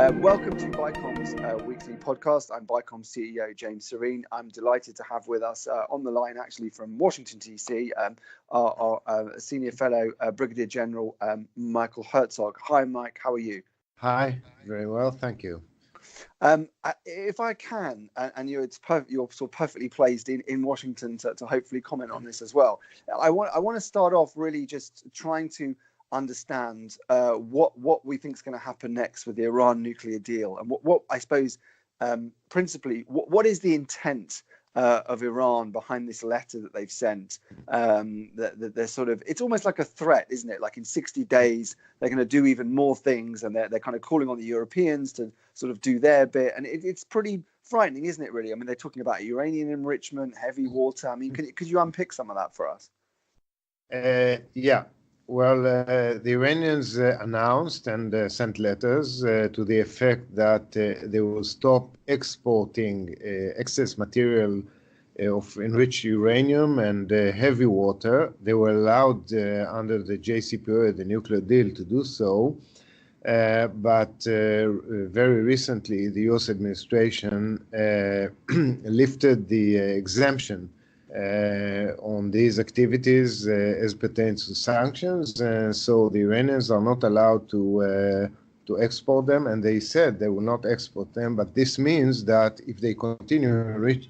Welcome to BICOM's weekly podcast. I'm BICOM CEO James Sorene. I'm delighted to have with us on the line, actually from Washington, D.C., our senior fellow Brigadier General Michael Herzog. Hi, Mike. How are you? Hi. Very well, thank you. If I can, and you're sort of perfectly placed in Washington to hopefully comment on this as well. I want to start off really just trying to understand what we think is going to happen next with the Iran nuclear deal, and what I suppose principally what is the intent of Iran behind this letter that they've sent. That they're sort of, it's almost like a threat, isn't it? Like in 60 days they're going to do even more things, and they're kind of calling on the Europeans to sort of do their bit, and it's pretty frightening, isn't it, really? I mean, they're talking about uranium enrichment, heavy water. I mean, could you unpick some of that for us? Yeah. Well, the Iranians announced and sent letters to the effect that they will stop exporting excess material of enriched uranium and heavy water. They were allowed under the JCPOA, the nuclear deal, to do so. But very recently, the U.S. administration lifted the exemption on these activities as pertains to sanctions, so the Iranians are not allowed to export them, and they said they will not export them. But this means that if they continue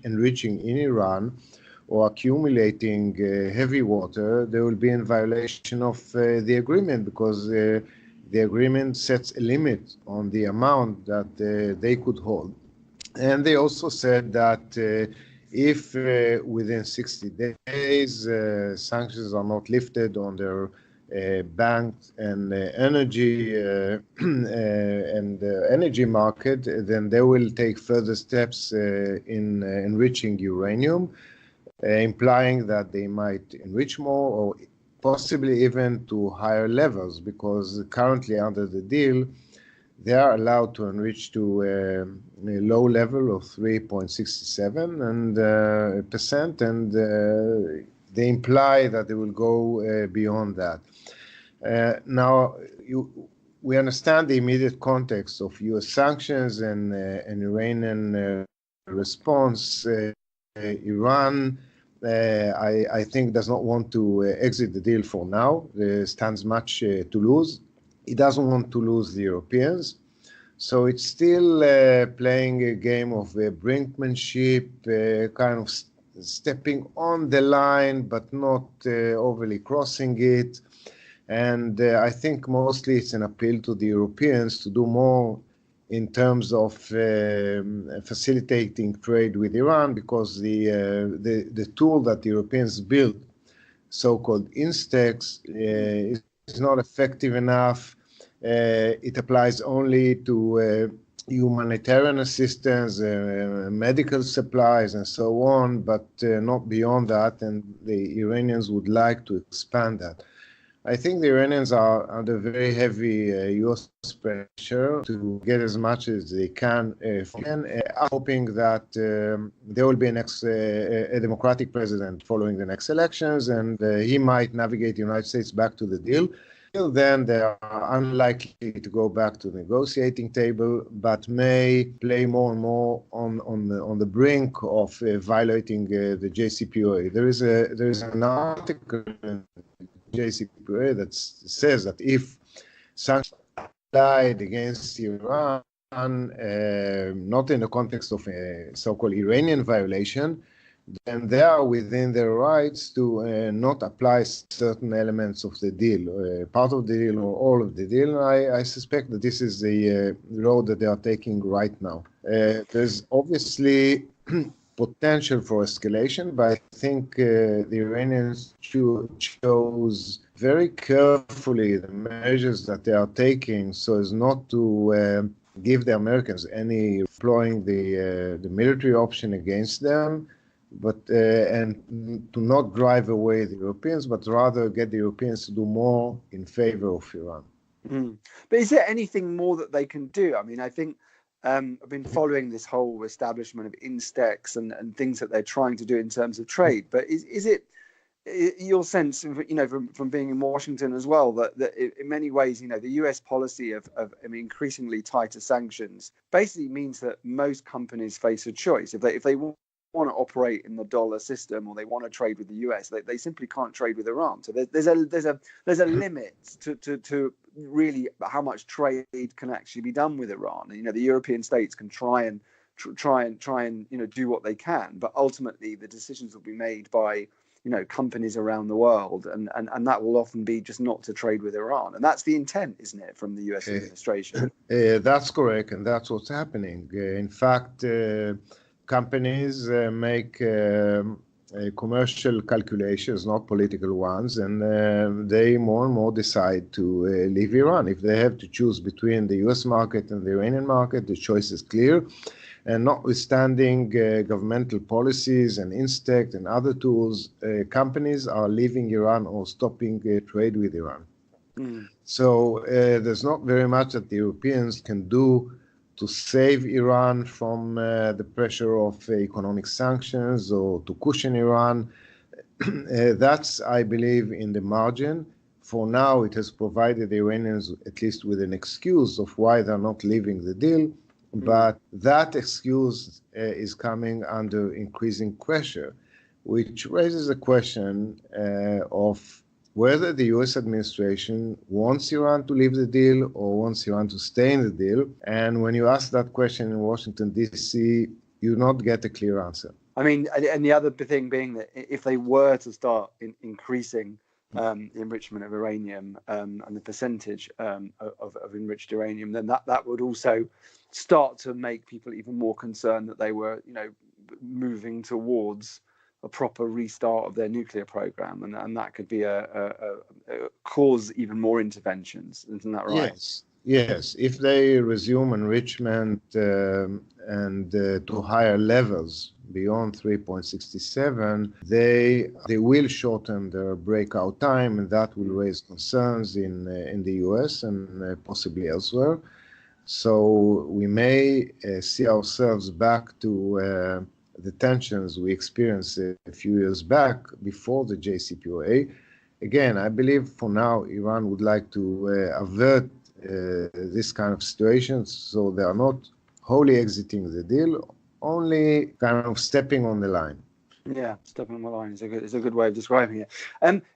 enriching in Iran or accumulating heavy water, they will be in violation of the agreement, because the agreement sets a limit on the amount that they could hold. And they also said that if within 60 days sanctions are not lifted on their banks and energy energy market, then they will take further steps in enriching uranium, implying that they might enrich more, or possibly even to higher levels, because currently under the deal they are allowed to enrich to a low level of 3.67% and they imply that they will go beyond that. Now, we understand the immediate context of U.S. sanctions and Iranian response. Iran, I think, does not want to exit the deal for now. There stands much to lose. It doesn't want to lose the Europeans. So it's still playing a game of brinkmanship, kind of stepping on the line, but not overly crossing it. And I think mostly it's an appeal to the Europeans to do more in terms of facilitating trade with Iran, because the tool that the Europeans built, so-called INSTEX, is not effective enough. It applies only to humanitarian assistance, medical supplies, and so on, but not beyond that, and the Iranians would like to expand that. I think the Iranians are under very heavy U.S. pressure to get as much as they can, hoping that there will be a democratic president following the next elections, and he might navigate the United States back to the deal. Till then, they are unlikely to go back to the negotiating table, but may play more and more on the brink of violating the JCPOA. There is an article in JCPOA that says that if sanctions are applied against Iran, not in the context of a so-called Iranian violation, then they are within their rights to not apply certain elements of the deal, part of the deal or all of the deal. I suspect that this is the road that they are taking right now. There's obviously potential for escalation, but I think the Iranians chose very carefully the measures that they are taking so as not to give the Americans any employing the military option against them, but and to not drive away the Europeans, but rather get the Europeans to do more in favor of Iran. But is there anything more that they can do? I mean, I think I've been following this whole establishment of INSTEX and things that they're trying to do in terms of trade. But is your sense, from being in Washington as well, that in many ways, the US policy of increasingly tighter sanctions basically means that most companies face a choice. If they want to operate in the dollar system or they want to trade with the US, they simply can't trade with Iran. So there's a limit to really how much trade can actually be done with Iran. And, the European states can try and do what they can, but ultimately the decisions will be made by companies around the world, and that will often be just not to trade with Iran, and that's the intent, isn't it, from the US administration? That's correct, and that's what's happening. In fact, companies make commercial calculations, not political ones, and they more and more decide to leave Iran. If they have to choose between the US market and the Iranian market, the choice is clear. And notwithstanding governmental policies and instinct and other tools, companies are leaving Iran or stopping trade with Iran. So there's not very much that the Europeans can do to save Iran from the pressure of economic sanctions or to cushion Iran. That's, I believe, in the margin. For now, it has provided the Iranians at least with an excuse of why they're not leaving the deal. But that excuse is coming under increasing pressure, which raises a question of whether the US administration wants Iran to leave the deal or wants Iran to stay in the deal. And when you ask that question in Washington, D.C., you not get a clear answer. I mean, and the other thing being that if they were to start increasing the enrichment of uranium and the percentage of enriched uranium, then that would also start to make people even more concerned that they were, moving towards a proper restart of their nuclear program, and that could be a cause even more interventions. Isn't that right? Yes. If they resume enrichment and to higher levels beyond 3.67, they will shorten their breakout time, and that will raise concerns in the US and possibly elsewhere. So we may see ourselves back to the tensions we experienced a few years back before the JCPOA. Again, I believe for now Iran would like to avert this kind of situations, so they are not wholly exiting the deal, only kind of stepping on the line. Yeah, stepping on the line is a good way of describing it.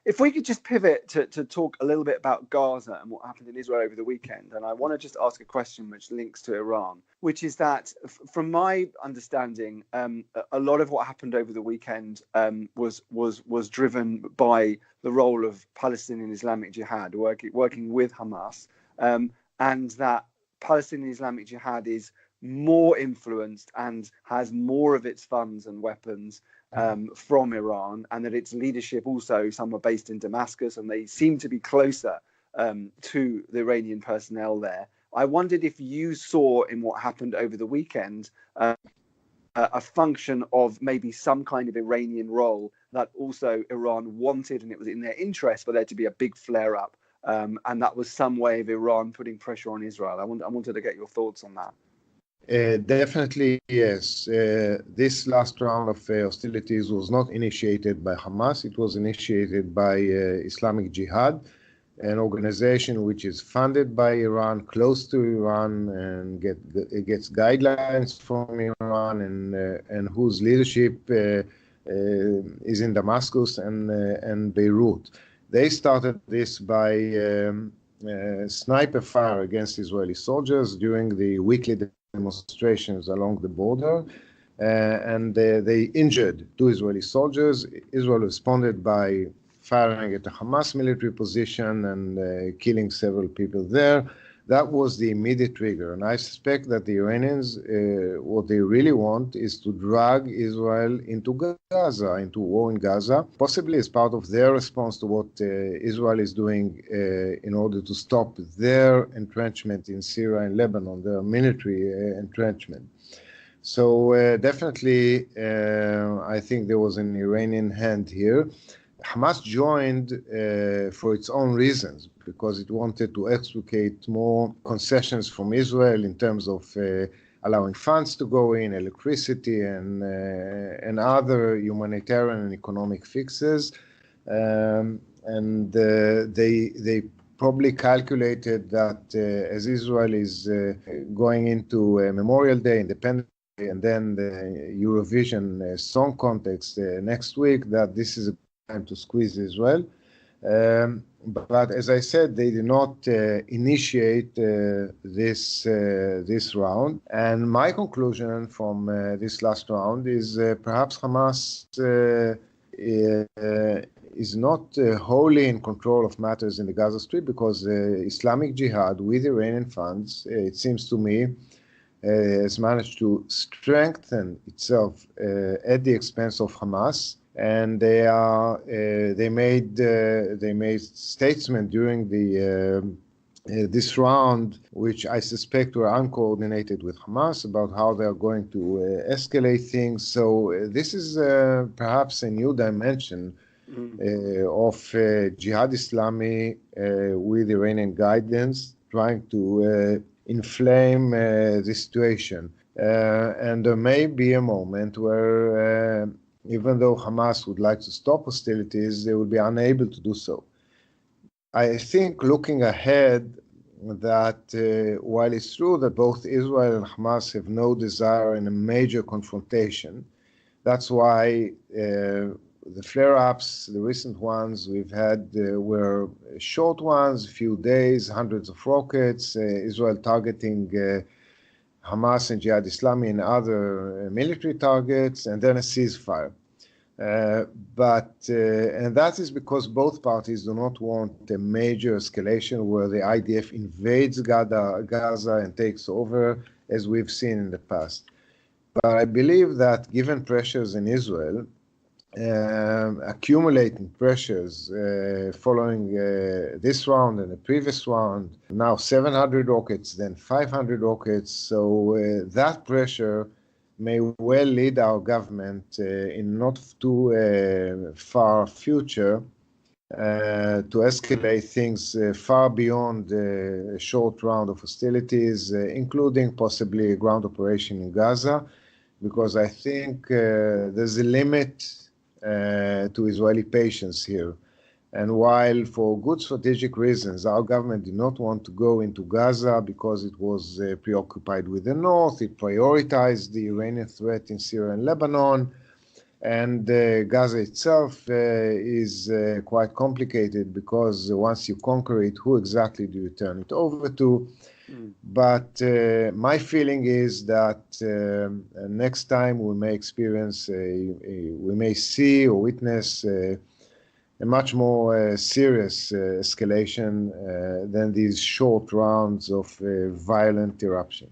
If we could just pivot to talk a little bit about Gaza and what happened in Israel over the weekend, and I want to just ask a question which links to Iran, which is that, from my understanding, a lot of what happened over the weekend was driven by the role of Palestinian Islamic Jihad working with Hamas, and that Palestinian Islamic Jihad is more influenced and has more of its funds and weapons from Iran, and that its leadership also, some are based in Damascus, and they seem to be closer to the Iranian personnel there. I wondered if you saw in what happened over the weekend a function of maybe some kind of Iranian role that also Iran wanted, and it was in their interest for there to be a big flare-up, and that was some way of Iran putting pressure on Israel. I wanted to get your thoughts on that. Definitely, yes. This last round of hostilities was not initiated by Hamas. It was initiated by Islamic Jihad, an organization which is funded by Iran, close to Iran, and gets guidelines from Iran, and whose leadership is in Damascus and Beirut. They started this by sniper fire against Israeli soldiers during the weekly demonstrations along the border, and they injured 2 Israeli soldiers. Israel responded by firing at a Hamas military position and killing several people there. That was the immediate trigger, and I suspect that the Iranians, what they really want is to drag Israel into Gaza, into war in Gaza, possibly as part of their response to what Israel is doing in order to stop their entrenchment in Syria and Lebanon, their military entrenchment. So definitely, I think there was an Iranian hand here. Hamas joined for its own reasons, because it wanted to extricate more concessions from Israel in terms of allowing funds to go in, electricity, and other humanitarian and economic fixes. They probably calculated that as Israel is going into Memorial Day, Independence Day, and then the Eurovision song contest next week, that this is a time to squeeze Israel. But as I said, they did not initiate this round. And my conclusion from this last round is perhaps Hamas is not wholly in control of matters in the Gaza Strip, because Islamic Jihad, with Iranian funds, it seems to me, has managed to strengthen itself at the expense of Hamas. And they made statements during this round, which I suspect were uncoordinated with Hamas, about how they are going to escalate things. So this is perhaps a new dimension of Jihad Islami with Iranian guidance, trying to inflame the situation. And there may be a moment where even though Hamas would like to stop hostilities, they will be unable to do so. I think, looking ahead, that while it's true that both Israel and Hamas have no desire in a major confrontation, that's why the flare-ups, the recent ones we've had, were short ones, a few days, hundreds of rockets, Israel targeting Hamas and Jihad Islami and other military targets, and then a ceasefire. And that is because both parties do not want a major escalation where the IDF invades Gaza and takes over, as we've seen in the past. But I believe that given pressures in Israel, accumulating pressures following this round and the previous round, now 700 rockets, then 500 rockets. So that pressure may well lead our government in not too far future to escalate things far beyond a short round of hostilities, including possibly a ground operation in Gaza, because I think there's a limit to Israeli patience here. And while for good strategic reasons, our government did not want to go into Gaza because it was preoccupied with the north, it prioritized the Iranian threat in Syria and Lebanon, and Gaza itself is quite complicated, because once you conquer it, who exactly do you turn it over to? But my feeling is that next time we may experience, we may see or witness a much more serious escalation than these short rounds of violent eruption.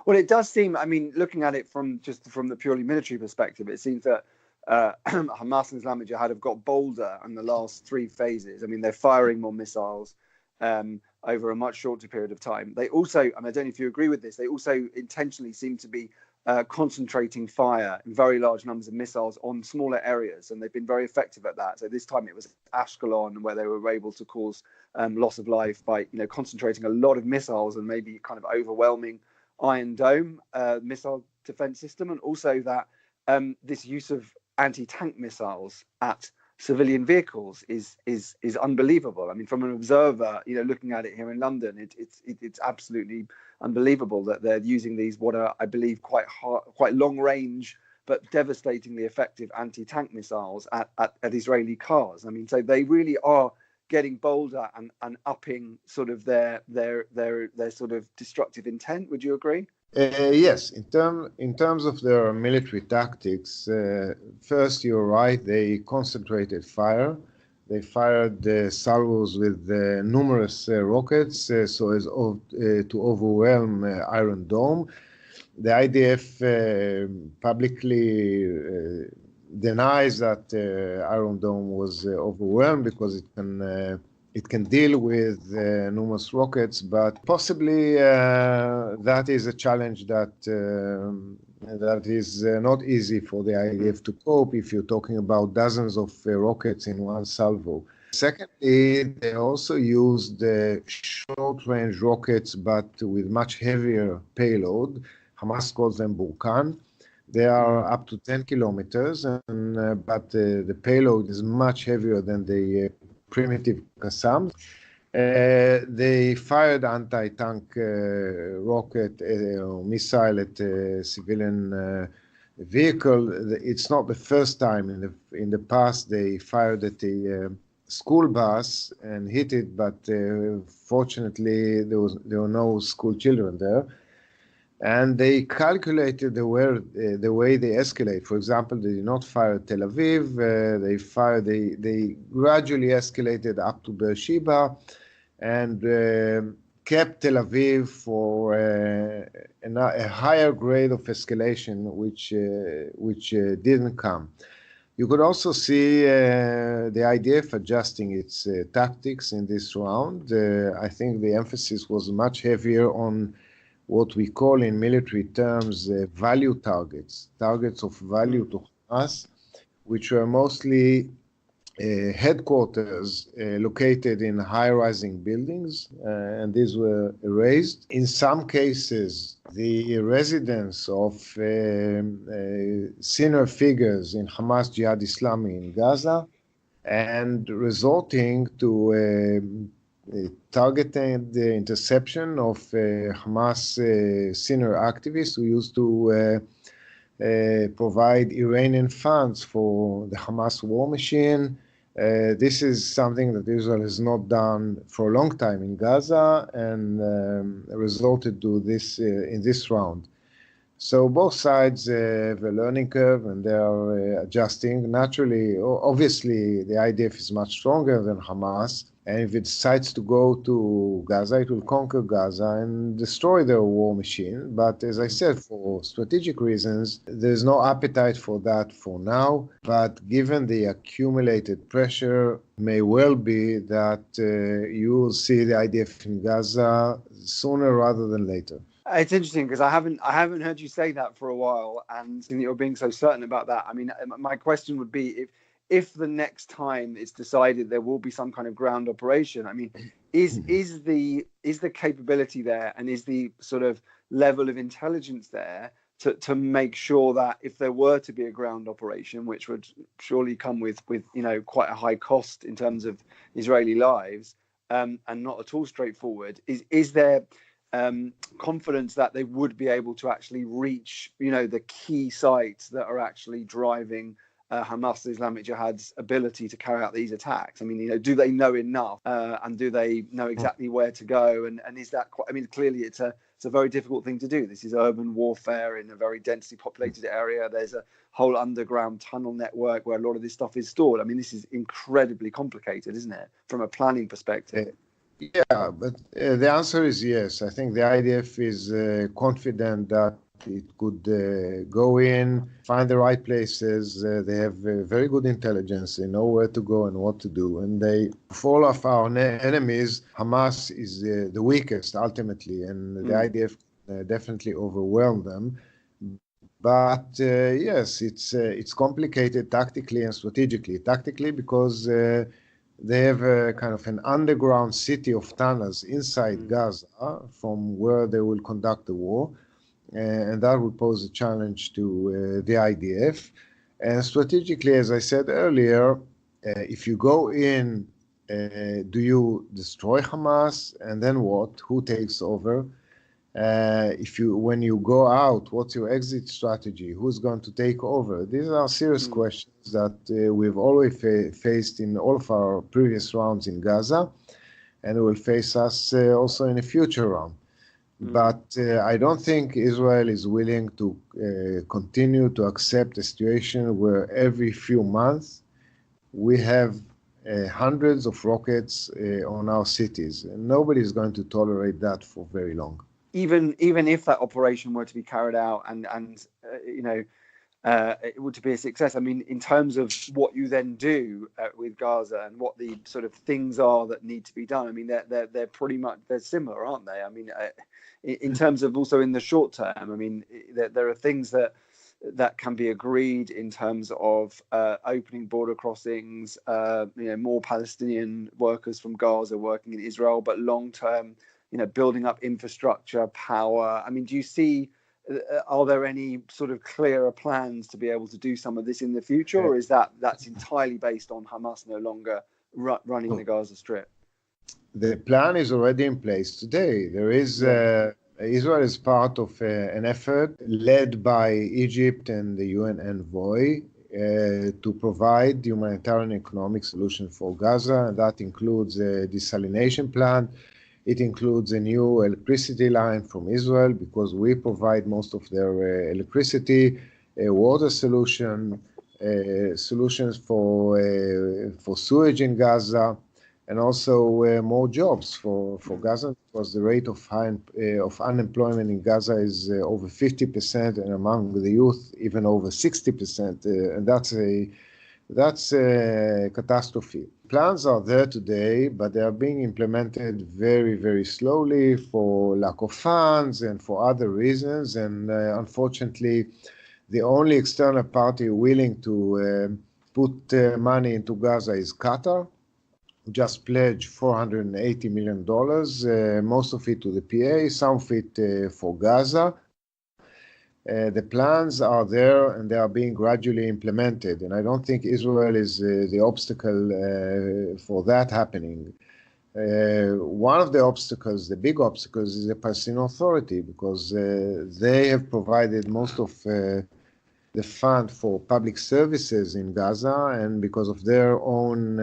Well, it does seem, I mean, looking at it from the purely military perspective, it seems that Hamas and Islamic Jihad have got bolder in the last three phases. I mean, they're firing more missiles over a much shorter period of time. They also, and I don't know if you agree with this, they also intentionally seem to be concentrating fire in very large numbers of missiles on smaller areas, and they've been very effective at that. So this time it was Ashkelon, where they were able to cause loss of life by concentrating a lot of missiles and maybe kind of overwhelming Iron Dome missile defense system, and also that this use of anti-tank missiles at civilian vehicles is unbelievable. I mean, from an observer, looking at it here in London, it's absolutely unbelievable that they're using these, what are, I believe, quite long range but devastatingly effective anti-tank missiles at Israeli cars. I mean, so they really are getting bolder and upping sort of their sort of destructive intent. Would you agree? Yes, in terms of their military tactics, first, you're right, they concentrated fire. They fired salvos with numerous rockets so as to overwhelm Iron Dome. The IDF publicly denies that Iron Dome was overwhelmed because it can deal with numerous rockets, but possibly that is a challenge that is not easy for the IDF to cope if you're talking about dozens of rockets in one salvo. Secondly, they also used short-range rockets, but with much heavier payload. Hamas calls them Burkan. They are up to 10 kilometers, but the payload is much heavier than the primitive Qassams. They fired anti-tank rocket missile at a civilian vehicle. It's not the first time. In the past, they fired at a school bus and hit it, but fortunately, there were no school children there. And they calculated the way they escalate. For example, they did not fire at Tel Aviv. They gradually escalated up to Beersheba, and kept Tel Aviv for a higher grade of escalation, which didn't come. You could also see the IDF adjusting its tactics in this round. I think the emphasis was much heavier on what we call in military terms value targets of value to Hamas, which were mostly headquarters located in high-rising buildings, and these were erased. In some cases, the residence of senior figures in Hamas Jihad Islami in Gaza, and resorting to targeting the interception of Hamas senior activists who used to provide Iranian funds for the Hamas war machine. This is something that Israel has not done for a long time in Gaza, and resulted to this in this round. So both sides have a learning curve, and they are adjusting. Naturally, obviously, the IDF is much stronger than Hamas, and if it decides to go to Gaza, it will conquer Gaza and destroy their war machine. But as I said, for strategic reasons, there's no appetite for that for now. But given the accumulated pressure, it may well be that you will see the IDF in Gaza sooner rather than later. It's interesting because I haven't heard you say that for a while, and you're being so certain about that. I mean, my question would be if the next time it's decided there will be some kind of ground operation. I mean, is the capability there, and is the sort of level of intelligence there to make sure that if there were to be a ground operation, which would surely come with quite a high cost in terms of Israeli lives, and not at all straightforward, is there confidence that they would be able to actually reach, the key sites that are actually driving Hamas, Islamic Jihad's ability to carry out these attacks? I mean, do they know enough, and do they know exactly where to go? And is that quite? I mean, clearly it's a very difficult thing to do. This is urban warfare in a very densely populated area. There's a whole underground tunnel network where a lot of this stuff is stored. I mean, this is incredibly complicated, isn't it, from a planning perspective? Yeah, but the answer is yes. I think the IDF is confident that it could go in, find the right places. They have very good intelligence. They know where to go and what to do. And for all of our enemies, Hamas is the weakest ultimately, and the IDF definitely overwhelm them. But yes, it's complicated tactically and strategically. Tactically because they have a kind of an underground city of tunnels inside Gaza from where they will conduct the war. And that will pose a challenge to the IDF. And strategically, as I said earlier, if you go in, do you destroy Hamas? And then what? Who takes over? When you go out, what's your exit strategy? Who's going to take over? These are serious questions that we've always faced in all of our previous rounds in Gaza, and will face us also in a future round. But I don't think Israel is willing to continue to accept a situation where every few months we have hundreds of rockets on our cities. And nobody is going to tolerate that for very long. Even if that operation were to be carried out and it would to be a success, I mean, in terms of what you then do with Gaza and what the sort of things are that need to be done, I mean, they're pretty much, they're similar, aren't they? I mean, in terms of also in the short term, I mean, there are things that can be agreed in terms of opening border crossings, more Palestinian workers from Gaza working in Israel, but long term, building up infrastructure, power. I mean, do you see are there any sort of clearer plans to be able to do some of this in the future, or is that's entirely based on Hamas no longer running the Gaza Strip? The plan is already in place today. There is Israel is part of an effort led by Egypt and the UN envoy to provide humanitarian economic solution for Gaza, and that includes a desalination plant. It includes a new electricity line from Israel because we provide most of their electricity, a water solution, solutions for sewage in Gaza, and also more jobs for Gaza, because the rate of unemployment in Gaza is over 50%, and among the youth even over 60%, and that's a catastrophe. Plans are there today, but they are being implemented very, very slowly for lack of funds and for other reasons. And unfortunately, the only external party willing to put money into Gaza is Qatar, who just pledged $480 million, most of it to the PA, some of it for Gaza. The plans are there and they are being gradually implemented. And I don't think Israel is the obstacle for that happening. One of the obstacles, the big obstacles, is the Palestinian Authority, because they have provided most of the fund for public services in Gaza, and because of their own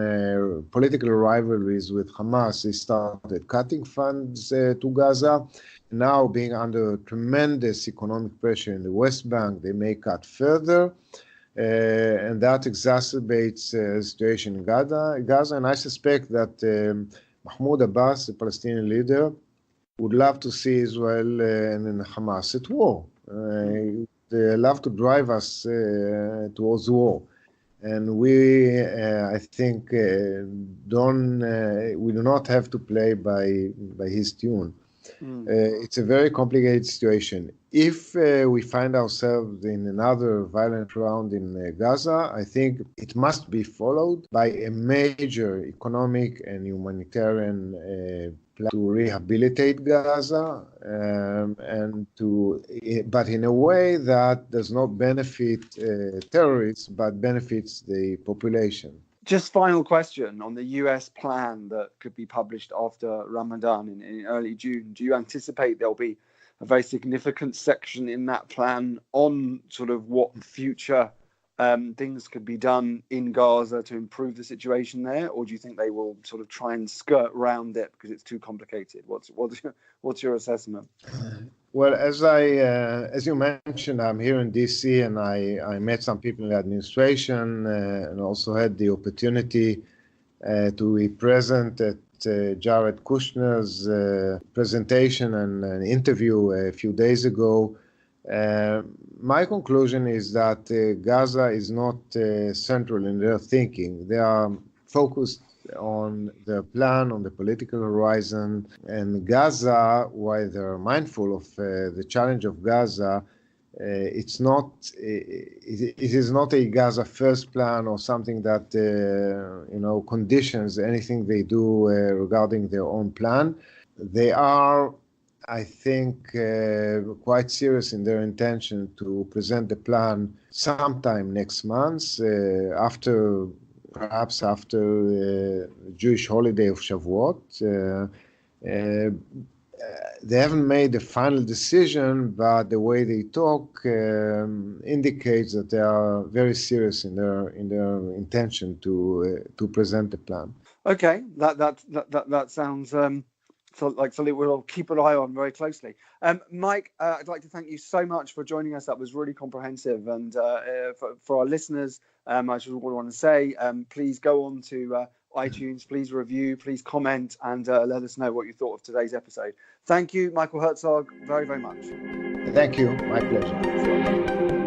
political rivalries with Hamas, they started cutting funds to Gaza. Now, being under tremendous economic pressure in the West Bank, they may cut further, and that exacerbates the situation in Gaza. And I suspect that Mahmoud Abbas, the Palestinian leader, would love to see Israel and Hamas at war. They love to drive us towards war. And we, I think, we do not have to play by his tune. It's a very complicated situation. If we find ourselves in another violent round in Gaza, I think it must be followed by a major economic and humanitarian plan to rehabilitate Gaza, but in a way that does not benefit terrorists, but benefits the population. Just final question on the US plan that could be published after Ramadan in early June. Do you anticipate there'll be a very significant section in that plan on sort of what future things could be done in Gaza to improve the situation there, or do you think they will sort of try and skirt around it because it's too complicated? What's your assessment? Well, as you mentioned, I'm here in DC, and I met some people in the administration and also had the opportunity to be present at Jared Kushner's presentation and an interview a few days ago. My conclusion is that Gaza is not central in their thinking. They are focused on the plan, on the political horizon. And Gaza, while they're mindful of the challenge of Gaza, it is not a Gaza first plan or something that conditions anything they do regarding their own plan. They are, I think, quite serious in their intention to present the plan sometime next month, perhaps after the Jewish holiday of Shavuot. They haven't made the final decision, but the way they talk indicates that they are very serious in their intention to present the plan. Okay, that sounds like something we'll keep an eye on very closely. Mike, I'd like to thank you so much for joining us. That was really comprehensive. And for our listeners, I just want to say, please go on to iTunes, please review, please comment, and let us know what you thought of today's episode. Thank you, Michael Herzog, very, very much. Thank you. My pleasure.